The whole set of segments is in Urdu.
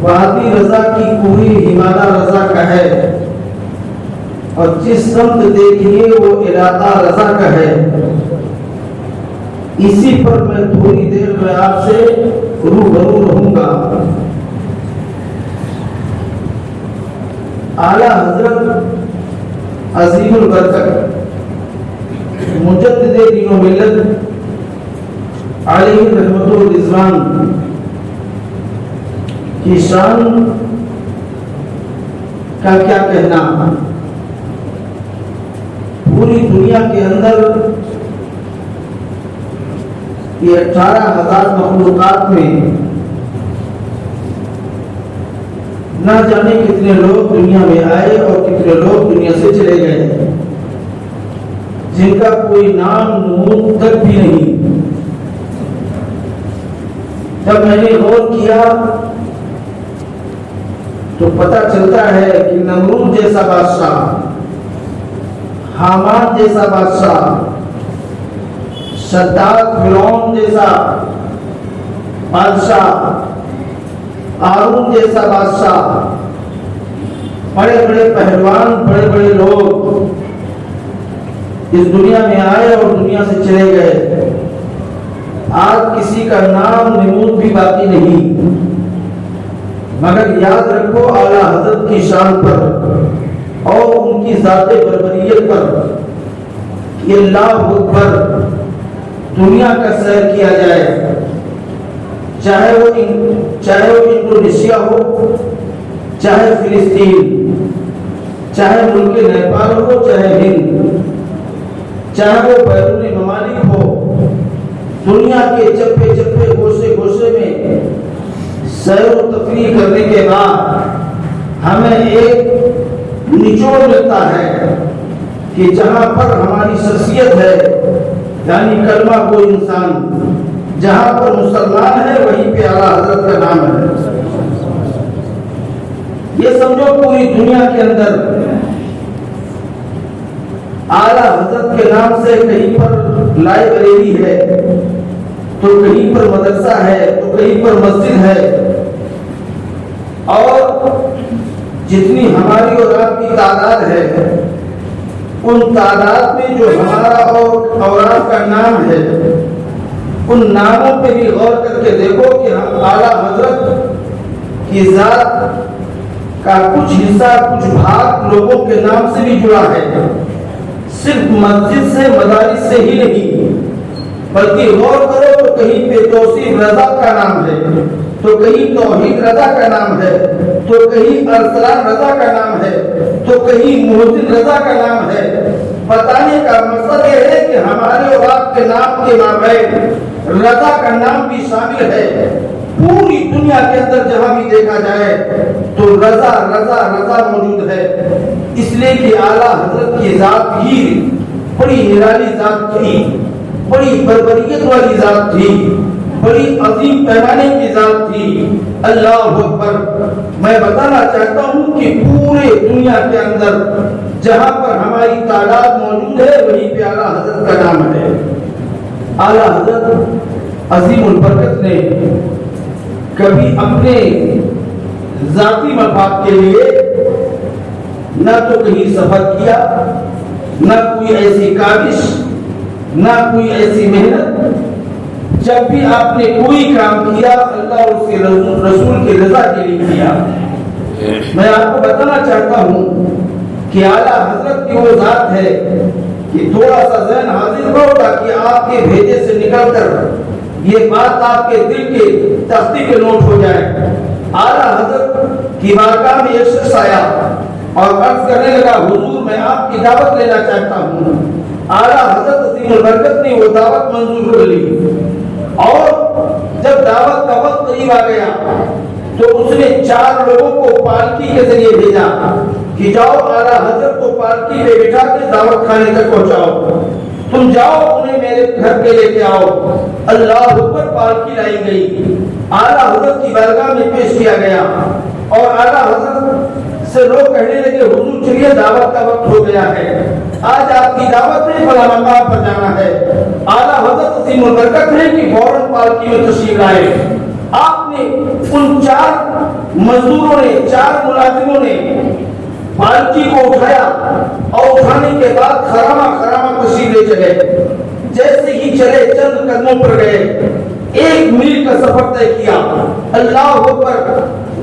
وادی رضا کی کوئی ہمالہ رضا کا ہے، اور جس سمت دیکھیے وہ علاقہ رضا کا ہے۔ اسی پر میں تھوڑی دیر میں آپ سے روبرو رہوں گا۔ اعلیٰ حضرت عظیم البرکت مجدد دین و ملت علیہ رحمت و رضوان کی شان کا کیا کہنا۔ پوری دنیا کے اندر یہ 18,000 مخلوقات میں نہ جانے کتنے لوگ دنیا میں آئے اور کتنے لوگ دنیا سے چلے گئے، جن کا کوئی نام نمود تک بھی نہیں۔ جب میں نے غور کیا تو پتہ چلتا ہے کہ نمرود جیسا بادشاہ، حامان جیسا بادشاہ، شداد فرعون جیسا بادشاہ، ہارون جیسا بادشاہ، بڑے بڑے پہلوان، بڑے بڑے لوگ اس دنیا میں آئے اور دنیا سے چلے گئے۔ آج کسی کا نام نمود بھی باقی نہیں، مگر یاد رکھو اعلیٰ حضرت کی شان پر اور ان کی ذات بربریت پر کہ اللہ اکبر دنیا کا سیر کیا جائے، چاہے وہ انڈونیشیا ہو، چاہے فلسطین، چاہے ملک نیپال ہو، چاہے ہند، چاہے وہ بیرون ممالک ہو، دنیا کے چپے چپے گوشے گوشے میں سیر و تفریح کرنے کے بعد ہمیں ایک نچوڑ ملتا ہے کہ جہاں پر ہماری شخصیت ہے، یعنی کلمہ کو انسان، جہاں پر مسلمان ہے وہیں پہ اعلیٰ حضرت کا نام ہے۔ یہ سمجھو پوری دنیا کے اندر اعلیٰ حضرت کے نام سے کہیں پر لائبریری ہے، تو کہیں پر مدرسہ ہے، تو کہیں پر مسجد ہے، اور جتنی ہماری اور آپ کی تعداد ہے ان تعداد میں جو ہمارا اور اولاد کا نام ہے ان ناموں پہ بھی غور کر کے دیکھو کہ ہم اعلیٰ حضرت کی ذات کا کچھ حصہ، کچھ بھاگ لوگوں کے نام سے بھی جڑا ہے، صرف مسجد سے، مدارس سے ہی نہیں، بلکہ غور کرو تو کہیں پہ توصیف رضا کا نام ہے، تو کہیں توحید رضا کا نام ہے، تو کہیں ارسلان رضا کا نام ہے، تو کہیں محسن رضا کا نام ہے۔ بتانے کا مقصد یہ ہے کہ ہمارے اور آپ کے نام کے مابین رضا کا نام بھی شامل ہے۔ پوری دنیا کے اندر جہاں بھی دیکھا جائے تو رضا رضا رضا موجود ہے، اس لیے کہ اعلیٰ حضرت کی ذات ہی بڑی نرالی ذات تھی، بڑی بربریت والی ذات تھی، بڑی عظیم پیمانے کی ذات تھی۔ اللہ اکبر۔ میں بتانا چاہتا ہوں کہ پورے دنیا کے اندر جہاں پر ہماری تعداد موجود ہے وہیں پہ اعلیٰ حضرت کا نام ہے۔ اعلیٰ حضرت عظیم البرکت نے کبھی اپنے ذاتی مفاد کے لیے نہ تو کہیں سفر کیا، نہ کوئی ایسی کاوش، نہ کوئی ایسی محنت۔ جب بھی آپ نے کوئی کام کیا اللہ اور اس کے رسول کی رضا کے لیے کیا۔ میں آپ کو بتانا چاہتا ہوں کہ اعلیٰ حضرت کی وہ ذات ہے کہ تھوڑا سا ذہن حاضر کرو تاکہ آپ کے بھیجے سے نکل کر یہ بات آپ کے دل کے تختی پہ نوٹ ہو جائے۔ اعلیٰ حضرت کی بارگاہ میں ایک شخص آیا اور عرض کرنے لگا، حضور میں آپ کی دعوت لینا چاہتا ہوں۔ اعلیٰ حضرت عظیم البرکت نے وہ دعوت منظور کر لی، اور جب دعوت کا وقت قریب آ گیا تو اس نے 4 لوگوں کو پالکی کے ذریعے بھیجا کہ جاؤ اعلیٰ حضرت کو پالکی پہ بٹھا کے دعوت کھانے تک پہنچاؤ، تم جاؤ انہیں میرے گھر پہ لے کے آؤ۔ اللہ اکبر۔ پالکی لائی گئی، اعلیٰ حضرت کی بارگاہ میں پیش کیا گیا، اور اعلیٰ حضرت سے لوگ کہنے لگے، حضور چلیے دعوت کا وقت ہو گیا ہے، آج آپ کی دعوت میں فلاں مقام پر جانا ہے۔ اعلیٰ حضرت عظیم البرکت ہے کہ فوراً پالکی میں تشریف لائے۔ آپ آپ نے ان 4 مزدوروں نے 4 ملازموں نے پالکی کو اٹھایا اور اٹھانے کے بعد خرامہ تشریف لے چلے. جیسے ہی چلے چند قدموں پر گئے 1 میل کا سفر طے کیا. اللہ اکبر.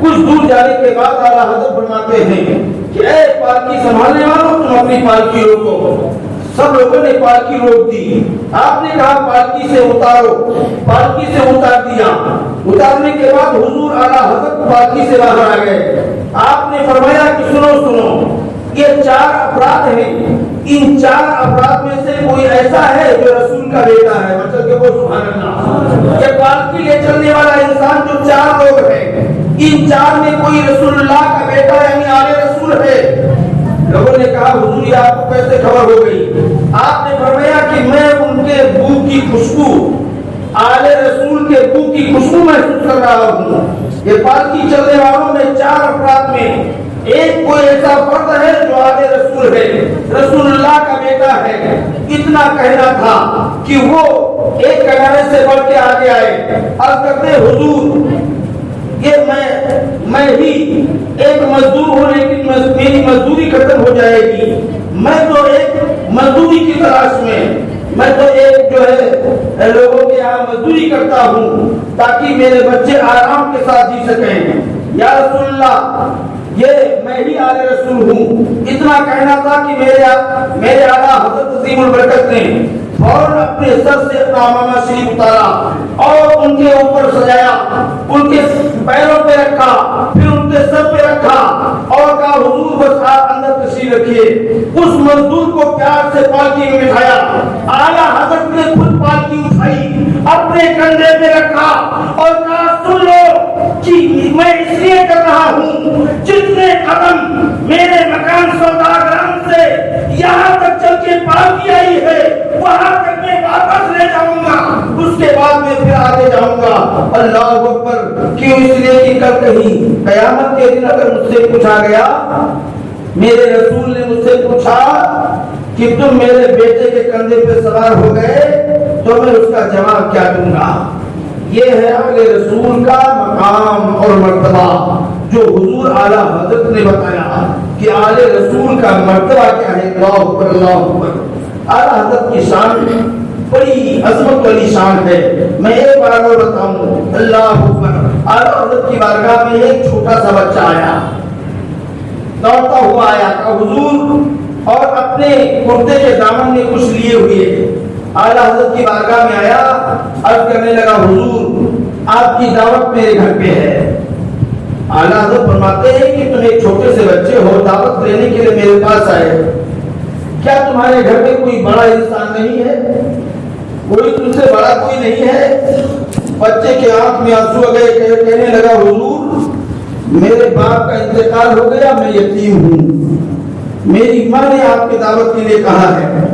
کچھ دور جانے کے بعد اعلیٰ حضرت فرماتے ہیں کہ اے پالکی سنبھالنے والوں تم اپنی پالکی روکو. سب لوگوں نے پالکی روک دی. آپ نے کہا پالکی سے اتارو. پالکی سے اتار دیا. اتارنے کے بعد حضور اعلیٰ حضرت پالکی سے باہر آ گئے. آپ نے فرمایا کہ سنو یہ 4 افراد ہیں. ان 4 افراد میں سے کوئی ایسا ہے جو رسول کا بیٹا ہے. مطلب کہ وہ سبحان اللہ. یہ پالکی لے چلنے والا انسان جو 4 لوگ ہیں ان 4 میں کوئی رسول اللہ کا بیٹا یعنی آل رسول ہے. لوگوں نے کہا حضور یہ آپ کو کیسے خبر ہو گئی؟ آپ نے فرمایا کہ میں ان کے بو کی خوشبو آل رسول کے بو کی خوشبو محسوس کر رہا ہوں. یہ پالکی چلنے والوں میں 4 افراد میں ایک کوئی ایسا فرد ہے جو آل رسول ہے, رسول اللہ کا بیٹا ہے. اتنا کہنا تھا کہ وہ ایک کنارے سے بڑھ کے آگے آئے. عرض کرتے حضور یہ میں ہی ایک مزدور ہوں لیکن میری مزدوری ختم ہو جائے گی. میں تو ایک مزدوری کی تلاش میں تو ایک جو ہے لوگوں کے یہاں مزدوری کرتا ہوں تاکہ میرے بچے آرام کے ساتھ جی سکیں. یا رسول اللہ یہ میں ہی آل رسول ہوں. اتنا کہنا تھا کہ میرے اعلیٰ حضرت عظیم البرکت نے فوراً اپنے سر سے اپنا عمامہ شریف اتارا اور ان کے اوپر سجایا, ان کے پیروں پہ رکھا, پھر ان کے سر پہ رکھا اور کہا حضور بس آپ اندر تشریف رکھیے. اس مزدور کو پیار سے پالکی میں بٹھایا. اعلیٰ حضرت نے خود پالکی اٹھائی, اپنے کندھے پہ رکھا اور کہا سن لو کہ میں اس لیے کر رہا ہوں جتنے قدم میرے مکان سوداگران سے یہاں تک چل کے پالکی آئی ہے وہاں تک میں واپس لے جاؤں گا, اس کے بعد میں پھر آگے جاؤں گا. اللہ اکبر. کیوں؟ اس لیے کہ کل کہیں قیامت کے دن اگر مجھ سے پوچھا گیا, میرے رسول نے مجھ سے پوچھا کہ تم میرے بیٹے کے کندھے پہ سوار ہو گئے تو میں اس کا جواب کیا دوں گا. یہ ہے اپنے رسول کا مقام اور مرتبہ جو حضور اعلیٰ حضرت نے بتایا کہ آل رسول کا مرتبہ کیا ہے. اللہ اکبر اللہ اکبر. اعلیٰ حضرت کی شان بڑی عظمت والی شان ہے. میں ایک بار اور بتاؤں. اللہ اکبر. اعلیٰ حضرت کی بارگاہ میں ایک چھوٹا سا بچہ آیا, دوڑتا ہوا آیا کہ حضور اور اپنے کرتے کے دامن میں کچھ لیے ہوئے اعلیٰ حضرت کی بارگاہ میں آیا. عرض کرنے لگا حضور آپ کی دعوت میرے گھر پہ ہے. اعلیٰ حضرت فرماتے ہیں کہ تم ایک چھوٹے سے بچے ہو, دعوت لینے کے لیے میرے پاس آئے, کیا تمہارے گھر میں کوئی بڑا انسان نہیں ہے؟ کوئی تم سے بڑا کوئی نہیں ہے؟ بچے کے آنکھ میں آنسو آ گئے. کہنے لگا حضور میرے باپ کا انتقال ہو گیا, میں یتیم ہوں, میری ماں نے آپ کی دعوت کے لیے کہا ہے.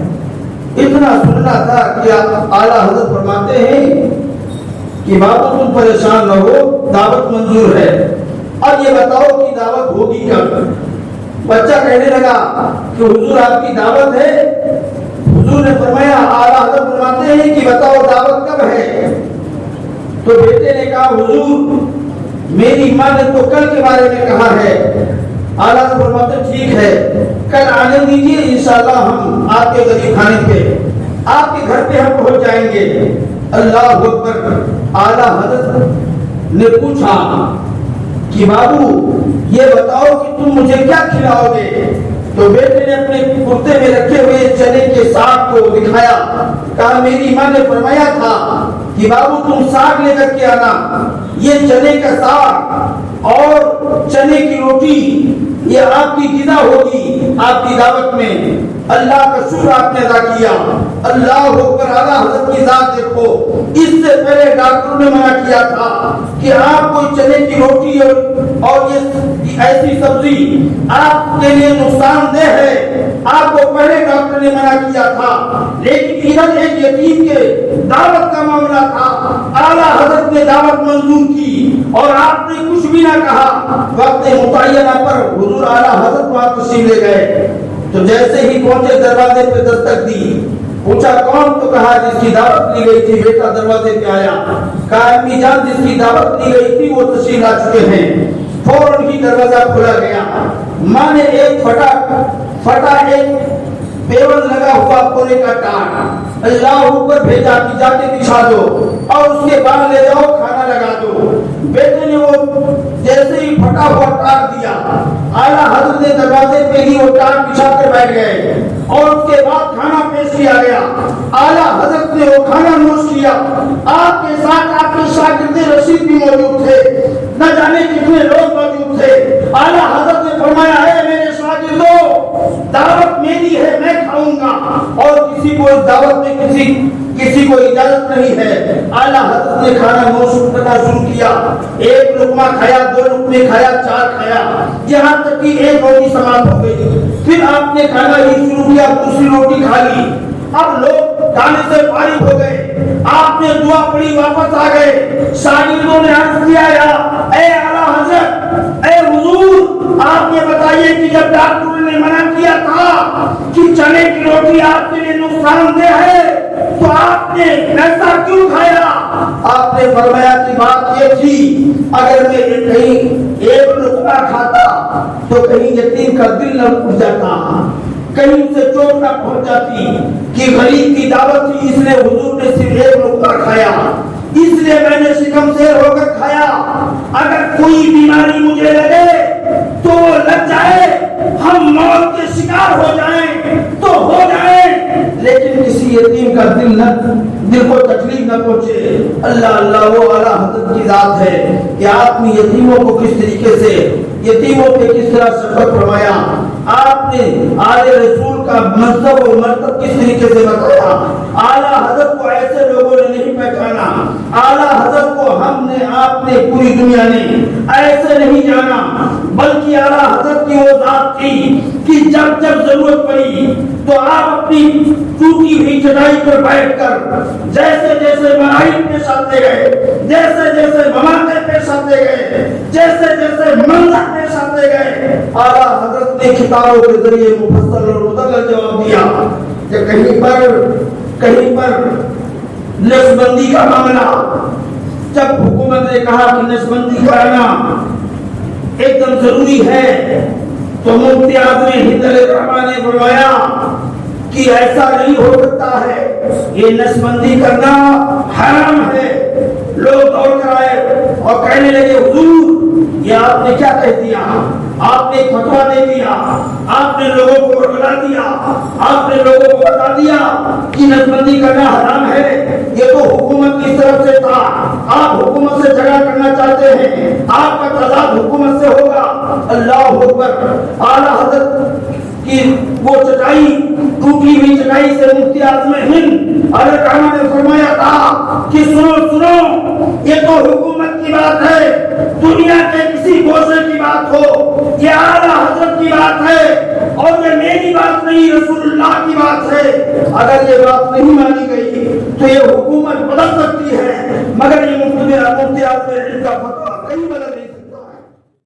اتنا سننا تھا کہ اعلیٰ حضرت فرماتے ہیں کہ بابا تم پریشان نہ ہو, دعوت منظور ہے. اب یہ بتاؤ کہ دعوت ہوگی کب؟ بچہ کہنے لگا کہ حضور آپ کی دعوت ہے. حضور نے فرمایا, اعلیٰ حضرت فرماتے ہیں کہ بتاؤ دعوت کب ہے؟ تو بیٹے نے کہا حضور میری ماں نے تو کل کے بارے میں کہا ہے. اعلیٰ حضرت فرماتے ٹھیک ہے کل آنے دیجیے, انشاءاللہ ہم آپ کے غریب خانے پہ آپ کے گھر پہ ہم پہنچ جائیں گے. اللہ اکبر. اعلیٰ حضرت نے پوچھا کہ بابو یہ بتاؤ کہ تم مجھے کیا کھلاؤ گے؟ تو بیٹے نے اپنے کرتے میں رکھے ہوئے چنے کے ساگ کو دکھایا. کہا میری ماں نے فرمایا تھا کہ بابو تم ساگ لے کر کے آنا. یہ چنے کا ساگ اور چنے کی روٹی یہ آپ کی غذا ہوگی آپ کی دعوت میں. اللہ کا شکر آپ نے ادا کیا. اللہ اکبر. اعلیٰ حضرت کی ذات دیکھو, اس سے پہلے ڈاکٹر نے منع کیا تھا کہ آپ کوئی چنے کی روٹی اور یہ ایسی سبزی آپ کے لیے نقصان دہ ہے, آپ کو پہلے ڈاکٹر نے منع کیا تھا. لیکن ادھر ایک یتیم کے دعوت کا معاملہ تھا, اعلیٰ حضرت نے دعوت منظور کی اور آپ نے کچھ بھی نہ کہا. وقت متعینہ پر حضور اعلیٰ حضرت وہاں تشریف لے گئے. تو جیسے ہی پہنچے دروازے پہ دستک دی, پوچھا کون؟ تو کہا جس کی دعوت لی گئی تھی بیٹا دروازے پہ آیا. کہا امی جان جس کی دعوت لی گئی تھی وہ تشریف لا چکے ہیں. فوراً ہی دروازہ کھولا گیا. ماں نے ایک پھٹا ایک پیون لگا ہوا کونے کا ٹاٹ اللہ اوپر بھیجا کہ جا کے بچھا دو اور اس کے بعد لے جاؤ کھانا لگا دو. بیٹے نے وہ جیسے ہی پھٹا ہوا ٹاٹ دیا. اعلیٰ حضرت نے دروازے پہ ہی وہ ٹاٹ بچھا کر بیٹھ گئے اور اس کے بعد کھانا پیش کیا گیا. اعلیٰ حضرت نے وہ کھانا نوش کیا. آپ کے ساتھ آپ کے شاگرد رشید بھی موجود تھے. نہ جانے کتنے لوگ موجود تھے. اعلیٰ حضرت نے فرمایا ہے میرے شاگردوں دعوت میری ہے میں کھاؤں گا اور کسی کو اس دعوت میں کسی کو اجازت نہیں ہے. اعلیٰ حضرت نے کھانا نوش کرنا شروع کیا. ایک لقمہ کھایا, 2 لقمے کھایا, 4 کھایا, یہاں تک کہ ایک روٹی سماپت ہو گئی. پھر آپ نے کھانا ہی شروع کیا, دوسری روٹی کھا لی. اب لوگ کھانے سے فارغ ہو گئے. آپ نے دعا پڑھی, واپس آ گئے. شاگردوں نے عرض کیا اے اعلیٰ حضرت, اے حضور آپ یہ بتائیے کہ جب ڈاکٹر نے منع کیا تھا کہ چنے کی روٹی آپ کے لیے نقصان دہ ہے تو آپ نے ایسا کیوں کھایا؟ آپ نے فرمایا کہ بات یہ تھی اگر میں کہیں ایک لقمہ کھاتا تو کہیں یتیم کا دل نہ ٹوٹ جاتا, کہیں اسے چوٹ نہ پہنچ جاتی کہ غریب کی دعوت تھی اس لیے حضور نے صرف ایک لقمہ کھایا, اس لیے میں نے شکم سیر ہو کر کھایا. اگر کوئی بیماری مجھے لگے تو وہ لگ جائے, ہم موت کے شکار ہو جائیں تو ہو جائیں, لیکن کسی یتیم کا دل کو تکلیف نہ پہنچے. اللہ اللہ وہ اعلیٰ حضرت کی ذات ہے کہ آپ نے یتیموں کو کس طریقے سے, یتیموں پہ کس طرح شفقت فرمایا. آپ نے آل رسول کا مذہب و مرتب کس طریقے سے بتایا. اعلیٰ حضرت کو ایسے لوگوں نے نہیں پہچانا. اعلیٰ حضرت کو ہم نے, آپ نے, پوری دنیا نے ایسے نہیں جانا, بلکہ اعلیٰ حضرت کی وہ ذات تھی کہ جب ضرورت پڑی تو آپ اپنی ٹوٹی ہوئی چٹائی پر بیٹھ کر جیسے جیسے مراحل پیش آتے گئے, جیسے جیسے مواقع پیش آتے گئے, جیسے جیسے منظر پیش آتے گئے, اعلیٰ حضرت نے کتابوں کے ذریعے مفصل اور مدلل جواب دیا کہ کہیں پر نسل بندی کا معاملہ, جب حکومت نے کہا کہ نسل بندی کرانا ایک دم ضروری ہے تو مفتی اعظم ہند علیہ الرحمہ نے فرمایا کہ ایسا نہیں ہو سکتا ہے, یہ نسل بندی کرنا حرام ہے. لوگ دوڑ کر آئے اور کہنے لگے حضور یہ آپ نے کیا کہہ دیا, آپ نے فتویٰ دے دیا, آپ نے لوگوں کو بتلا دیا, آپ نے لوگوں کو بتا دیا کہ نسل بندی کرنا حرام ہے. یہ تو حکومت کی طرف سے تھا, آپ حکومت سے جھگڑا کرنا چاہتے ہیں, آپ کا تضاد حکومت سے ہوگا. اللہ اکبر. اعلیٰ حضرت کی وہ چٹائی, ٹوٹی ہوئی چٹائی سے مفتی اعظم ہند علیہ الرحمہ نے فرمایا تھا کہ سنو یہ تو حکومت کی بات ہے, دنیا کے کسی گوشے کی بات ہو, یہ اعلیٰ حضرت کی بات ہے اور یہ میری بات نہیں رسول اللہ کی بات ہے. اگر یہ بات نہیں مانی گئی تو یہ حکومت بدل سکتی ہے, مگر یہ مفتی اعظم ہند کا فتویٰ